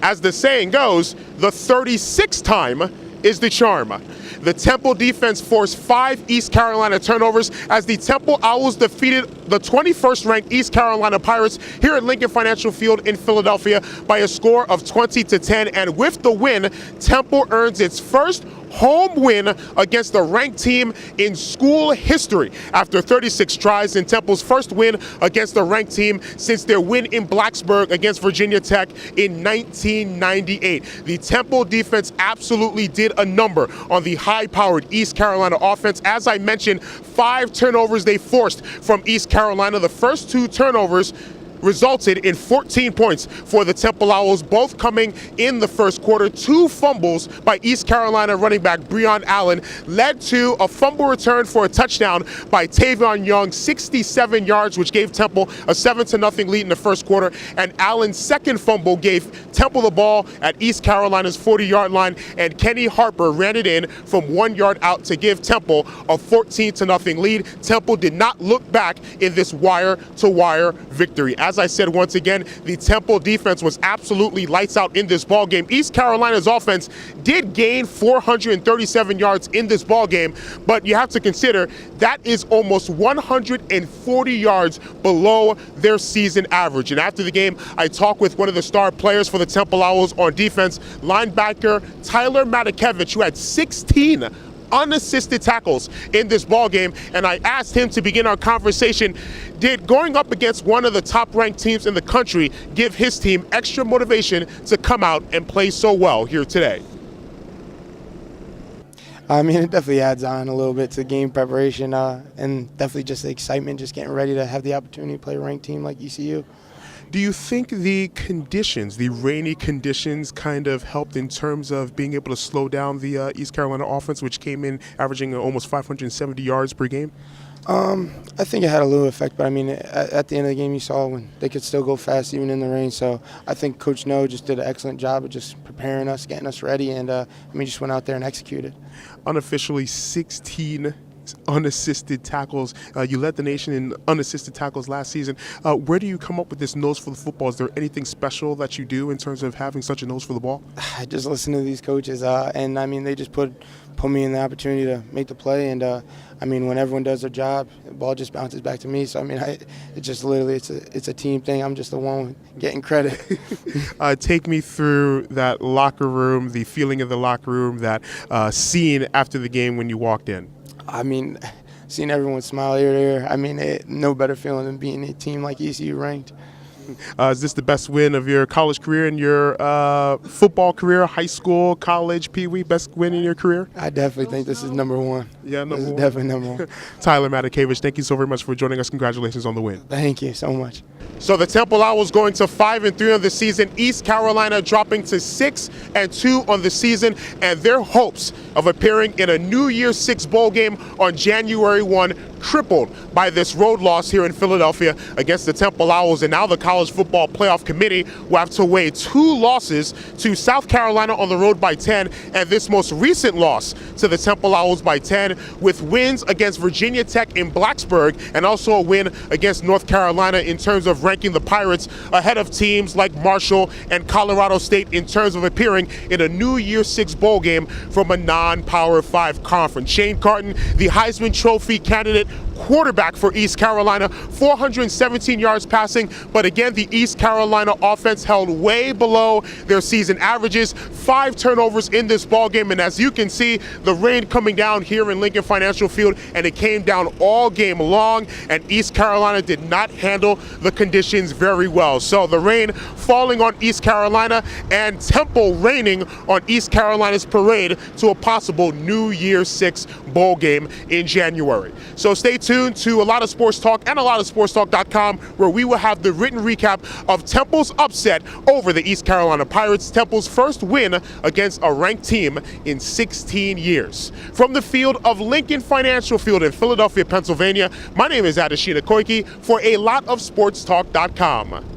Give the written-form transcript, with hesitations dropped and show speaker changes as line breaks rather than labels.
as the saying goes, the 36th time is the charm. The Temple defense forced 5 East Carolina turnovers as the Temple Owls defeated the 21st ranked East Carolina Pirates here at Lincoln Financial Field in Philadelphia by a score of 20-10. And with the win, Temple earns its first home win against a ranked team in school history after 36 tries, in Temple's first win against a ranked team since their win in Blacksburg against Virginia Tech in 1998. The Temple defense absolutely did a number on the high-powered East Carolina offense. As I mentioned, 5 turnovers they forced from East Carolina. The first 2 turnovers resulted in 14 points for the Temple Owls, both coming in the first quarter. 2 fumbles by East Carolina running back Breon Allen led to a fumble return for a touchdown by Tavion Young, 67 yards, which gave Temple a 7-0 lead in the first quarter. And Allen's second fumble gave Temple the ball at East Carolina's 40-yard line, and Kenny Harper ran it in from 1 yard out to give Temple a 14-0 lead. Temple did not look back in this wire-to-wire victory. As I said, once again, the Temple defense was absolutely lights out in this ball game. East Carolina's offense did gain 437 yards in this ball game, but you have to consider that is almost 140 yards below their season average. And after the game, I talked with one of the star players for the Temple Owls on defense, linebacker Tyler Matakevich, who had 16 unassisted tackles in this ball game, and I asked him to begin our conversation, did going up against one of the top-ranked teams in the country give his team extra motivation to come out and play so well here today?
I mean, it definitely adds on a little bit to game preparation and definitely just the excitement, just getting ready to have the opportunity to play a ranked team like ECU.
Do you think the conditions, the rainy conditions, kind of helped in terms of being able to slow down the East Carolina offense, which came in averaging almost 570 yards per game?
I think it had a little effect, but I mean, at the end of the game, you saw when they could still go fast even in the rain. So I think Coach No just did an excellent job of just preparing us, getting us ready, and just went out there and executed.
Unofficially, 16 unassisted tackles. You led the nation in unassisted tackles last season. Where do you come up with this nose for the football? Is there anything special that you do in terms of having such a nose for the ball?
I just listen to these coaches, and I mean, they just put me in the opportunity to make the play, and I mean, when everyone does their job, the ball just bounces back to me. So I mean, it's just literally it's a team thing. I'm just the one getting credit.
Take me through that locker room, the feeling of the locker room, that scene after the game when you walked in.
I mean, seeing everyone smile ear to ear, I mean, no better feeling than being a team like ECU ranked.
Is this the best win of your college career and your football career, high school, college, Pee-wee, best win in your career?
I definitely think this is number one.
Yeah, number one.
Definitely number one.
Tyler Matakevich, thank you so very much for joining us. Congratulations on the win.
Thank you so much.
So the Temple Owls going to 5-3 on the season. East Carolina dropping to 6-2 on the season, and their hopes of appearing in a New Year's 6 bowl game on January 1 crippled by this road loss here in Philadelphia against the Temple Owls. And now the College Football Playoff Committee will have to weigh 2 losses to South Carolina on the road by 10, and this most recent loss to the Temple Owls by 10, with wins against Virginia Tech in Blacksburg and also a win against North Carolina in terms of ranking the Pirates ahead of teams like Marshall and Colorado State in terms of appearing in a New Year's 6 bowl game from a non-Power 5 conference. Shane Carton, the Heisman Trophy candidate quarterback for East Carolina, 417 yards passing, but again, the East Carolina offense held way below their season averages. 5 turnovers in this ball game, and as you can see, the rain coming down here in Lincoln Financial Field, and it came down all game long, and East Carolina did not handle the conditions very well. So the rain falling on East Carolina, and Temple raining on East Carolina's parade to a possible New Year's 6 bowl game in January. So stay tuned to a lot of sports talk and a lot of sportstalk.com, where we will have the written recap of Temple's upset over the East Carolina Pirates, Temple's first win against a ranked team in 16 years. From the field of Lincoln Financial Field in Philadelphia, Pennsylvania, my name is Adeshina Koike for a lot of sportstalk.com.